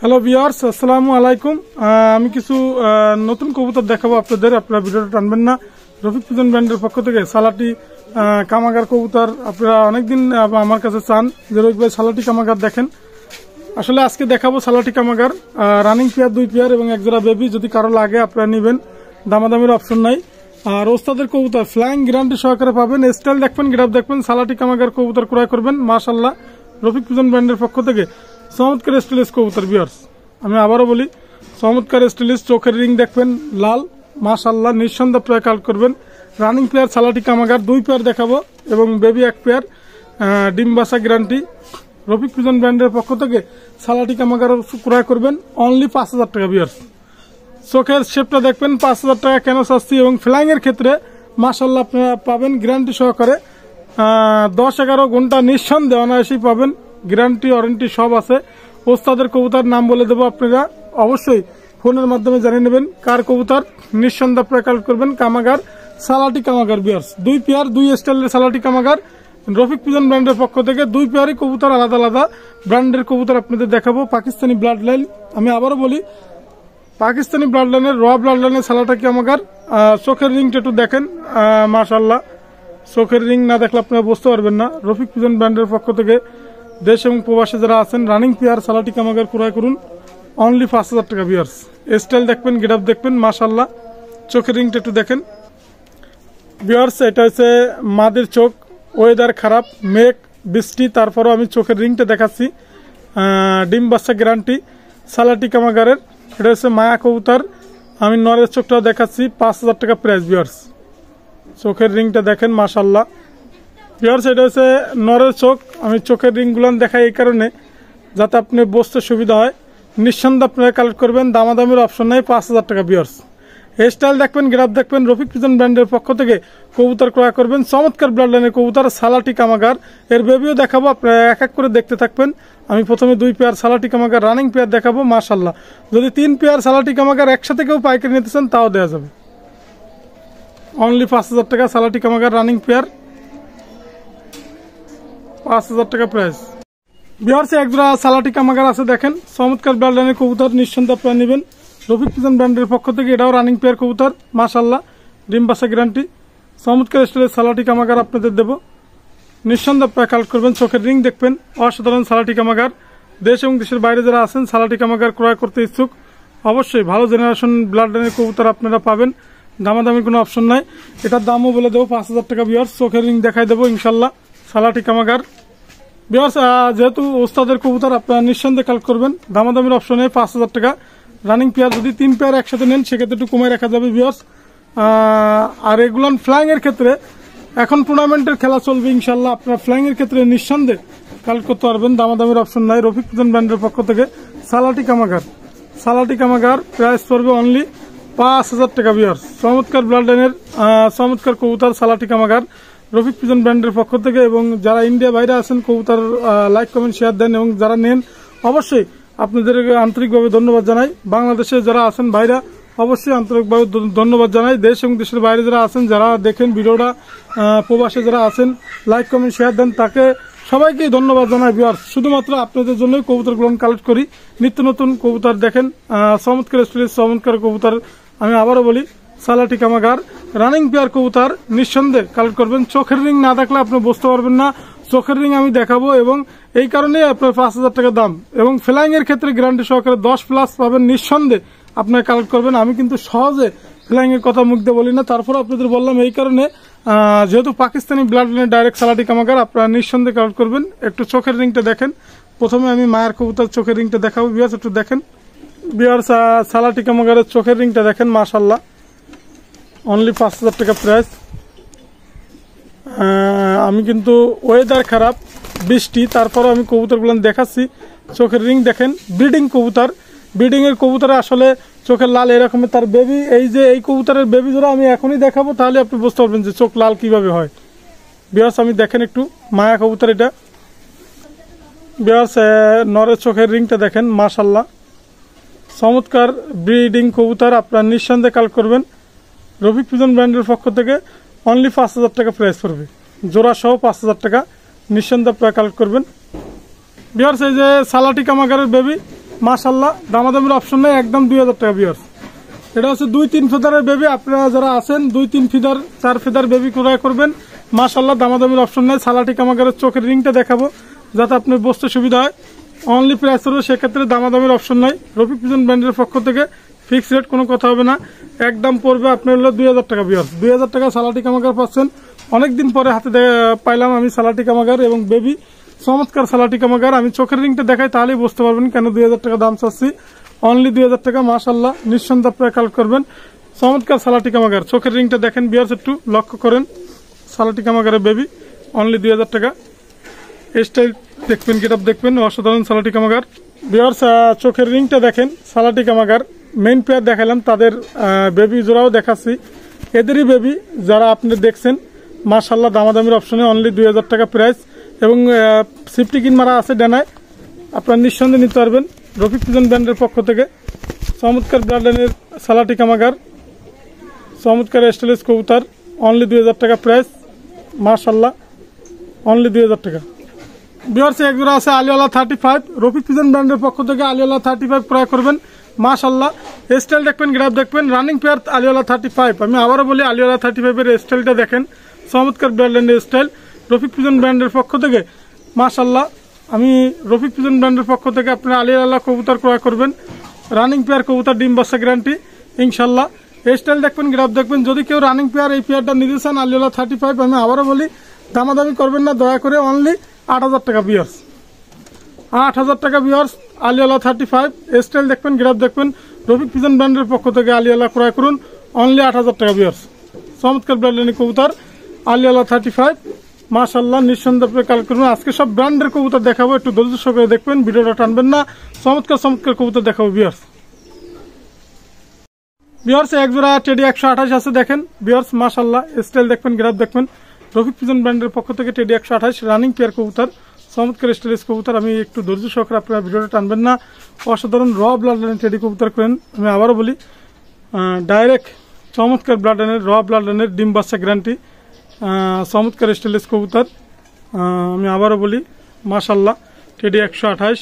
Hello viewers, আসসালামু আলাইকুম। আমি কিছু নতুন কবুতর দেখাবো আপনাদের। আপনারা ভিডিওটা টানবেন না। রফিক পিজন ব্র্যান্ডের পক্ষ থেকে সালাটি কামাগার কবুতর আপনারা অনেকদিন আমার কাছে চান যে রফিক ভাই সালাটি কামাগার দেখেন। আসলে আজকে দেখাবো সালাটি কামাগার, রানিং পেয়ার 2 পেয়ার এবং এক জোড়া বেবি। যদি কারো লাগে আপনারা নেবেন, দামাদামির অপশন নাই। আর ওস্তাদের কবুতর ফ্লাইং গ্যারান্টি সহকারে পাবেন। স্টাইল দেখবেন, গ্রাফ দেখবেন, সালাটি কামাগার কবুতর ক্রয় করবেন। মাশাআল্লাহ, রফিক পিজন ব্র্যান্ডের পক্ষ থেকে চমৎকার স্টাইলিশ কবুতর। ভিউয়ার্স, আমি আবারও বলি, চমৎকার স্টাইলিশ। চোখের রিং দেখবেন লাল, মাশাআল্লাহ, নিঃসন্দেহে প্রায় কালেক্ট করবেন। রানিং পেয়ার সালাটি কামাগার 2 পেয়ার দেখাবো এবং বেবি 1 পেয়ার। ডিম বাসা গ্যারান্টি। রফিক পিজন ব্র্যান্ডের পক্ষ থেকে সালাটি কামাগার ক্রয় করবেন অনলি 5000 টাকা। ভিউয়ার্স, চোখের শেপটা দেখবেন, 5000 টাকা কেন সস্তি। এবং ফ্লাইং এর ক্ষেত্রে মাশাআল্লাহ আপনারা পাবেন গ্যারান্টি সহকারে। 10-11 ঘন্টা নিঃসন্দেহে অনায়াসেই পাবেন। গ্যারান্টি ওয়ারেন্টি সব আছে। ওস্তাদের কবুতর নাম বলে দেবো, আপনারা অবশ্যই ফোনের মাধ্যমে জানিয়ে নেবেন কার কবুতর। নিঃসন্দেহে আপনারা কালেক্ট করবেন কামাগার সালাটি কামাগার। ভিউয়ার্স, 2 পেয়ার 2 স্টাইলের সালাটি কামাগার রফিক পিজন ব্র্যান্ডের পক্ষ থেকে। 2 পেয়ারই কবুতর, আলাদা আলাদা ব্র্যান্ডের কবুতর আপনাদের দেখাবো। পাকিস্তানি ব্লাড লাইন, আমি আবারও বলি, পাকিস্তানি ব্লাড লাইনের ব্লাড লাইনের সালাটা কামাগার। চোখের রিংটা একটু দেখেন, মাশাআল্লাহ। চোখের রিং না দেখলে আপনারা বুঝতে পারবেন না। রফিক পিজন ব্র্যান্ডের পক্ষ থেকে দেশ এবং প্রবাসে যারা আছেন রানিং পেয়ার সালাটি কামাগার ক্রয় করুন অনলি 5000 টাকা। ভিউয়ার্স, স্টাইল দেখবেন, গেটআপ দেখবেন, মাশাআল্লাহ। চোখের রিংটা একটু দেখেন। ভিউয়ার্স, এটা হচ্ছে মাদের চোখ। ওয়েদার খারাপ, মেঘ বৃষ্টি, তারপরও আমি চোখের রিংটা দেখাচ্ছি। ডিম বাচ্চা গ্যারান্টি সালাটি কামাগারের। এটা হচ্ছে মায়া কবুতর। আমি নরের চোখটাও দেখাচ্ছি, 5000 টাকা প্রাইস। ভিউয়ার্স, চোখের রিংটা দেখেন, মাশাআল্লাহ। ভিউয়ার্স, এটা হচ্ছে নরের চোখ। আমি চোখের রিংগুলো দেখাই এই কারণে যাতে আপনি বসতে সুবিধা হয়। নিঃসন্দেহে আপনারা কালেক্ট করবেন, দামাদামির অপশন নাই, 5000 টাকা। ভিউয়ার্স, হেয়ার স্টাইল দেখবেন, গ্রাফ দেখবেন, রফিক পিজন ব্র্যান্ডের পক্ষ থেকে কবুতর ক্রয় করবেন। চমৎকার ব্লাড লাইনের কবুতর সালাটি কামাগার। এর বেবিও দেখাবো, আপনারা এক এক করে দেখতে থাকবেন। আমি প্রথমে 2 পেয়ার সালাটি কামাগার রানিং পেয়ার দেখাবো। মাশাআল্লাহ, যদি 3 পেয়ার সালাটি কামাগার একসাথে কেউ পাইকারি নিতে চান তাও দেওয়া যাবে। অনলি 5000 টাকা সালাটি কামাগার রানিং পেয়ার, 5000 টাকা প্রাইস। ভিউয়ার্স, এক জোড়া সালাটি কামাগার আছে দেখেন, চমৎকার ব্লাড লাইনের কবুতর। নিঃসন্দেহে আপনারা নেবেন রফিক পিজন ব্র্যান্ডের পক্ষ থেকে। এটাও রানিং পেয়ার কবুতর, মাশাআল্লাহ, ডিম বাসা গ্যারান্টি। চমৎকার স্টাইলের সালাটি কামাগার আপনাদের দেবো। নিঃসন্দেহে আপনারা কালেক্ট করবেন। চোখের রিং দেখবেন, অসাধারণ সালাটি কামাগার। দেশ এবং দেশের বাইরে যারা আছেন সালাটি কামাগার ক্রয় করতে ইচ্ছুক, অবশ্যই ভালো জেনারেশন ব্লাড লাইনের কবুতর আপনারা পাবেন। দামাদামির কোনো অপশন নাই। এটার দামও বলে দেবো 5000 টাকা। ভিউয়ার্স, চোখের রিং দেখাই দেবো ইনশাল্লাহ, সালাটি কামাগার। ভিউয়ার্স, যেহেতু ওস্তাদের কবুতর আপনারা নিঃসন্দেহে কালেক্ট করবেন, দামাদামির অপশনে 5000 টাকা রানিং পেয়ার। যদি 3 পেয়ার একসাথে নেন সেক্ষেত্রে একটু কমায় রাখা যাবে। ভিউয়ার্স, আর এগুলো ফ্লাইং এর ক্ষেত্রে এখন টুর্নামেন্টের খেলা চলবে, ইনশাল্লাহ আপনারা ফ্লাইং এর ক্ষেত্রে নিঃসন্দেহে কালেক্ট করতে পারবেন, দামাদামির অপশন নাই। রফিক পিজন ব্র্যান্ডের পক্ষ থেকে সালাটি কামাগার। সালাটি কামাগার প্রাইস পড়বে অনলি 5000 টাকা। ভিউয়ার্স, চমৎকার ব্লাড লাইনের চমৎকার কবুতর সালাটি কামাগার রফিক পিজন ব্র্যান্ডের পক্ষ থেকে। এবং যারা ইন্ডিয়া বাইরে আছেন কবুতর লাইক কমেন্ট শেয়ার দেন এবং যারা নেন অবশ্যই আপনাদেরকে আন্তরিকভাবে ধন্যবাদ জানাই। বাংলাদেশে যারা আছেন ভাইরা অবশ্যই আন্তরিকভাবে ধন্যবাদ জানাই। দেশ এবং দেশের বাইরে যারা আছেন, যারা দেখেন ভিডিওটা, প্রবাসে যারা আছেন লাইক কমেন্ট শেয়ার দেন, তাকে সবাইকেই ধন্যবাদ জানাই। ভিউয়ার্স, শুধুমাত্র আপনাদের জন্যই কবুতরগুলো কালেক্ট করি। নিত্য নতুন কবুতর দেখেন, চমৎকার স্টাইলিশ চমৎকার কবুতর। আমি আবারও বলি, সালাটি কামাগার রানিং পেয়ার কবুতর নিঃসন্দেহে কালেক্ট করবেন। চোখের রিং না দেখলে আপনি বুঝতে পারবেন না। চোখের রিং আমি দেখাবো এবং এই কারণেই আপনার 5000 টাকা দাম। এবং ফ্লাইং এর ক্ষেত্রে গ্যারান্টি সহকারে 10+ পাবেন, নিঃসন্দেহে আপনারা কালেক্ট করবেন। আমি কিন্তু সহজে ফ্লাইং এর কথা মুখ দিয়ে বলি না, তারপর আপনাদের বললাম এই কারণে যেহেতু পাকিস্তানি ব্লাড লাইনের ডাইরেক্ট সালাটি কামাগার আপনারা নিঃসন্দেহে কালেক্ট করবেন। একটু চোখের রিংটা দেখেন। প্রথমে আমি মায়ের কবুতর চোখের রিংটা দেখাবো। ভিউয়ার্স, একটু দেখেন। ভিউয়ার্স, সালাটি কামাগারের চোখের রিংটা দেখেন, মাশাআল্লাহ, অনলি 5000 টাকা প্রাইস। আমি কিন্তু ওয়েদার খারাপ, বৃষ্টি, তারপরে আমি কবুতরগুলো দেখাচ্ছি। চোখের রিং দেখেন, ব্রিডিং কবুতর। ব্রিডিং এর কবুতরে আসলে চোখের লাল এরকমের। তার বেবি, এই যে এই কবুতরের বেবি জোড়া আমি এখনই দেখাবো, তাহলে আপনি বুঝতে পারবেন যে চোখ লাল কিভাবে হয়। ভিউয়ার্স, আমি দেখেন একটু মায়া কবুতর এটা। ভিউয়ার্স, নরের চোখের রিংটা দেখেন, মাশাআল্লাহ, চমৎকার ব্রিডিং কবুতর। আপনারা নিঃসন্দেহে কালেক্ট করবেন রফিক পিজন ব্র্যান্ডের পক্ষ থেকে। অনলি 5000 টাকা প্রাইস পড়বে, জোড়া সহ 5000 টাকা। নিঃসন্দেহে আপনারা কালেক্ট করবেন। ভিউয়ার্স, এই যে সালাটি কামাগারের বেবি, মাশাআল্লাহ, দামাদামির অপশন নাই, একদম 2000 টাকা ভিউয়ার্স। এটা হচ্ছে 2-3 ফিদারের বেবি। আপনারা যারা আছেন 2-3 ফিদার 4 ফিদার বেবি ক্রয় করবেন, মাশাআল্লাহ, দামাদামির অপশন নাই। সালাটি কামাগারের চোখের রিংটা দেখাবো যাতে আপনার বসতে সুবিধা হয়। অনলি প্রাইস হলো, সেক্ষেত্রে দামাদামির অপশন নাই। রফিক পিজন ব্র্যান্ডের পক্ষ থেকে ফিক্স রেট, কোনো কথা হবে না, একদম পড়বে আপনার হলো 2000 টাকা ভিউয়ার্স। 2000 টাকা সালাটি কামাগার পাচ্ছেন। অনেকদিন পরে হাতে পাইলাম আমি সালাটি কামাগার এবং বেবি, চমৎকার সালাটি কামাগার। আমি চোখের রিংটা দেখাই, তাহলেই বুঝতে পারবেন কেন 2000 টাকা দাম চাচ্ছি। অনলি 2000 টাকা, মাশাআল্লাহ, নিঃসন্দেহে আপনারা কালেক্ট করবেন। চমৎকার সালাটি কামাগার, চোখের রিংটা দেখেন ভিউয়ার্স, একটু লক্ষ্য করেন। সালাটি কামাগারের বেবি, অনলি 2000 টাকা। স্টাইল দেখবেন, গেটআপ দেখবেন, অসাধারণ সালাটি কামাগার ভিউয়ার্স। চোখের রিংটা দেখেন, সালাটি কামাগার। মেইন পেয়ার দেখালাম, তাদের বেবি জোড়াও দেখাচ্ছি, এদেরই বেবি যারা আপনি দেখছেন। মাশাআল্লাহ, দামাদামির অপশনে অনলি 2000 টাকা প্রাইস এবং সিফটি কিন মারা আছে ডানায়, আপনারা নিঃসন্দেহে নিতে পারবেন রফিক পিজন ব্র্যান্ডের পক্ষ থেকে। চমৎকার ব্লাডলাইনের সালাটি কামাগার, চমৎকার স্টাইলিশ কবুতর, অনলি 2000 টাকা প্রাইস, মাশাআল্লাহ, অনলি 2000 টাকা ভিউয়ার্স। এক জোড়া আছে আলিওয়ালা 35, রফিক পিজন ব্র্যান্ডের পক্ষ থেকে আলিওয়ালা 35 ক্রয় করবেন, মাশাআল্লাহ। স্টাইল দেখবেন, গ্রাফ দেখবেন, রানিং পেয়ার আলিওয়ালা 35। আমি আবারও বলি, আলিওয়ালা 35 এর স্টাইলটা দেখেন, চমৎকার ব্র্যান্ডের স্টাইল, রফিক পিজন ব্র্যান্ডের পক্ষ থেকে, মাশাআল্লাহ। আমি রফিক পিজন ব্র্যান্ডের পক্ষ থেকে আপনারা আলিওয়ালা কবুতর ক্রয় করবেন, রানিং পেয়ার কবুতর, ডিম বাচ্চা গ্যারান্টি ইনশাল্লাহ। স্টাইল দেখবেন, গ্রাফ দেখবেন। যদি কেউ রানিং পেয়ার এই পেয়ারটা নিতে চান আলিওয়ালা 35, আমি আবারও বলি, দামাদামি করবেন না দয়া করে, অনলি 8000 টাকা ভিউয়ার্স, 8000 টাকা ভিউয়ার্স, আলিওয়ালা 35। স্টাইল দেখবেন, গ্রাফ দেখবেন, রফিক পিজন ব্র্যান্ডের পক্ষ থেকে আলিওয়ালা ক্রয় করুন, অনলি 8000 টাকা ভিউয়ার্স। চমৎকার ব্র্যান্ডের কবুতর আলিওয়ালা 35, মাশাআল্লাহ, নিঃসন্দেহে কালেক্ট করুন। আজকে সব ব্র্যান্ডের কবুতর দেখাবো, একটু ধৈর্য সহকারে দেখবেন, ভিডিওটা টানবেন না। চমৎকার চমৎকার কবুতর দেখাবো ভিউয়ার্স। ভিউয়ার্স, এক জোড়া টেডি 128 আছে, দেখেন ভিউয়ার্স, মাশাআল্লাহ। স্টাইল দেখবেন, গ্রাফ দেখবেন, রফিক পিজন ব্র্যান্ডের পক্ষ থেকে টেডি 128 রানিং পেয়ার কবুতর, চমৎকার স্টাইলিশ কবুতর। আমি একটু ধৈর্য সহকারে, আপনারা ভিডিওটা টানবেন না। অসাধারণ র ব্লাডলাইনের টেডি কবুতর করেন। আমি আবারও বলি, ডাইরেক্ট চমৎকার ব্লাডলাইনের, র ব্লাডলাইনের, ডিম বাচ্চা গ্যারান্টি, চমৎকার স্টাইলিশ কবুতর। আমি আবারও বলি, মাশাআল্লাহ, টেডি 128।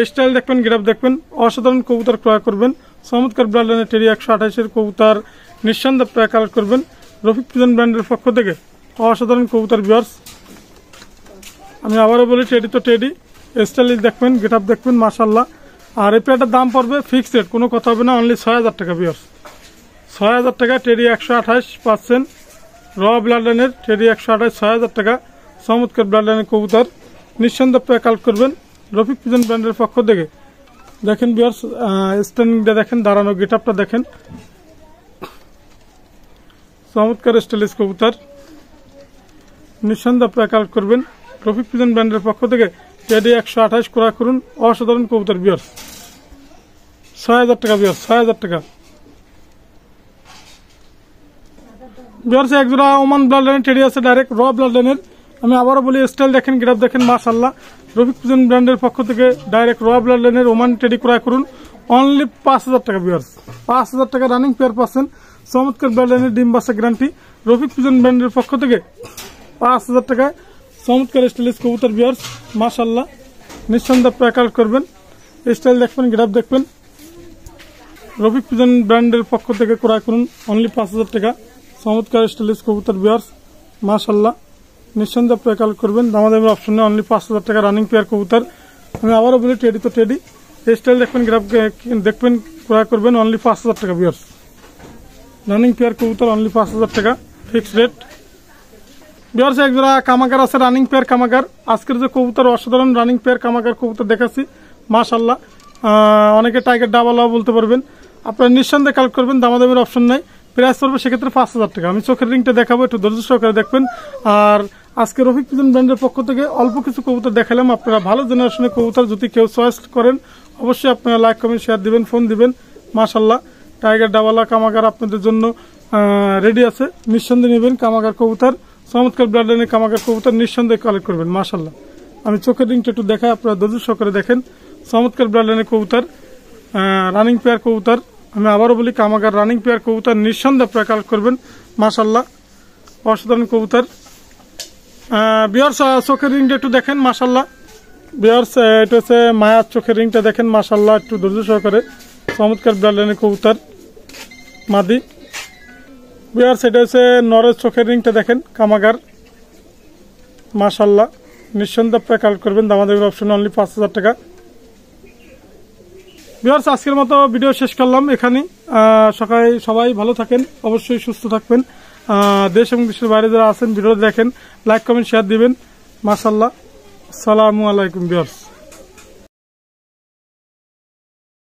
স্টাইল দেখবেন, গ্রাফ দেখবেন, অসাধারণ কবুতর ক্রয় করবেন। চমৎকার ব্লাডলাইনের টেডি 128 কবুতর নিঃসন্দেহে কালেক্ট করবেন রফিক পিজন ব্র্যান্ডের পক্ষ থেকে, অসাধারণ কবুতর ভিউয়ার্স। আমি আবারও বলি, টেডি তো টেডি, স্টাইল দেখবেন, গেটআপ দেখবেন, মাশাআল্লাহ। আর এই পেয়ারটার দাম পড়বে ফিক্সড রেট, কোনো কথা হবে না, অনলি 6000 টাকা ভিউয়ার্স। 6000 টাকা টেডি 128 পাচ্ছেন, র ব্লাডলাইনের টেডি 128, 6000 টাকা। চমৎকার ব্লাডলাইনের কবুতর নিঃসন্দেহে কালেক্ট করবেন রফিক পিজন ব্র্যান্ডের পক্ষ থেকে। দেখেন ভিউয়ার্স, স্ট্যান্ডিংটা দেখেন, দাঁড়ানো গেটআপটা দেখেন, চমৎকার স্টাইলিশ কবুতর নিঃসন্দেহে কালেক্ট করবেন রফিক পিজন ব্র্যান্ডের পক্ষ থেকে। টেডি 128 ক্রয় করুন, অসাধারণ কবুতর ভিউয়ার্স, 6000 টাকা ভিউয়ার্স, 6000 টাকা ভিউয়ার্স। এক জোড়া ওমান ব্লাডলাইনের টেডি আছে, ডাইরেক্ট র ব্লাডলাইনের। আমি আবারও বলি, স্টাইল দেখেন, গ্রাফ দেখেন, মাশাআল্লাহ। রফিক পিজন ব্র্যান্ডের পক্ষ থেকে ডাইরেক্ট র ব্লাডলাইনের ওমান টেডি ক্রয় করুন, অনলি 5000 টাকা ভিউয়ার্স, 5000 টাকা রানিং পেয়ার পাচ্ছেন। চমৎকার ব্লাডলাইনের, ডিম বাচ্চা গ্যারান্টি, রফিক পিজন ব্র্যান্ডের পক্ষ থেকে 5000 টাকায় চমৎকার স্টাইলিশ কবুতর ভিউয়ার্স, মাশাআল্লাহ, নিঃসন্দেহে কালেক্ট করবেন। স্টাইল দেখবেন, গ্রাফ দেখবেন, রফিক পিজন ব্র্যান্ডের পক্ষ থেকে ক্রয় করুন, অনলি 5000 টাকা। চমৎকার স্টাইলিশ কবুতর ভিউয়ার্স, মাশাআল্লাহ, নিঃসন্দেহে কালেক্ট করবেন। দামাদামের অপশনে অনলি 5000 টাকা রানিং পেয়ার কবুতর। আমি আবারও বলি, টেডি তো টেডি, স্টাইল দেখবেন, গ্রাফ দেখবেন, ক্রয় করবেন, অনলি 5000 টাকা ভিউয়ার্স। রানিং পেয়ার কবুতর, অনলি 5000 টাকা ফিক্সড রেট ভিউয়ার্স। এক জোড়া কামাগার আছে, রানিং পেয়ার কামাগার। আজকের যে কবুতর, অসাধারণ রানিং পেয়ার কামাগার কবুতর দেখাচ্ছি, মাশাআল্লাহ। অনেকে টাইগার ডাবালাও বলতে পারবেন, আপনারা নিঃসন্দেহে কালেক্ট করবেন, দামাদামের অপশন নাই। প্রাইস পড়বে সেক্ষেত্রে 5000 টাকা। আমি চোখের রিংটা দেখাবো, একটু ধৈর্য সহকারে দেখবেন। আর আজকে রফিক পিজন ব্র্যান্ডের পক্ষ থেকে অল্প কিছু কবুতর দেখালাম। আপনারা ভালো জেনারেশনের কবুতর যদি কেউ চয়েস করেন, অবশ্যই আপনারা লাইক, কমেন্ট, শেয়ার দিবেন, ফোন দিবেন। মাশাআল্লাহ, টাইগার ডাবালা কামাগার আপনাদের জন্য রেডি আছে, নিঃসন্দেহে নেবেন। কামাগার কবুতর, চমৎকার ব্লাডলাইনের কামাগার কবুতর নিঃসন্দেহে কালেক্ট করবেন, মাশাআল্লাহ। আমি চোখের রিংটা একটু দেখাই, আপনারা ধৈর্য সহকারে দেখেন। চমৎকার ব্লাডলাইনের কবুতর, রানিং পেয়ার কবুতর। আমি আবারও বলি, কামাগার রানিং পেয়ার কবুতর নিঃসন্দেহে কালেক্ট করবেন, মাশাআল্লাহ, অসাধারণ কবুতর ভিউয়ার্স। চোখের রিংটা একটু দেখেন, মাশাআল্লাহ, ভিউয়ার্স এটা হচ্ছে মায়ার চোখের রিংটা দেখেন, মাশাআল্লাহ একটু ধৈর্য সহকারে চমৎকার ব্লাড লাইনের কবুতর মাদি। ভিউয়ার্স এটা হচ্ছে নরের চোখের রিংটা দেখেন, কামাগার, মাশাআল্লাহ নিঃসন্দেহে আপনারা কালেক্ট করবেন, দামাদামির অপশন অনলি ৫,০০০ টাকা। ভিউয়ার্স আজকের মতো ভিডিও শেষ করলাম এখানেই। সবাই ভালো থাকেন, অবশ্যই সুস্থ থাকবেন। দেশ এবং দেশের বাইরে যারা আছেন ভিডিও দেখেন, লাইক কমেন্ট শেয়ার দিবেন। মাশাআল্লাহ, আসসালামু আলাইকুম ভিউয়ার্স।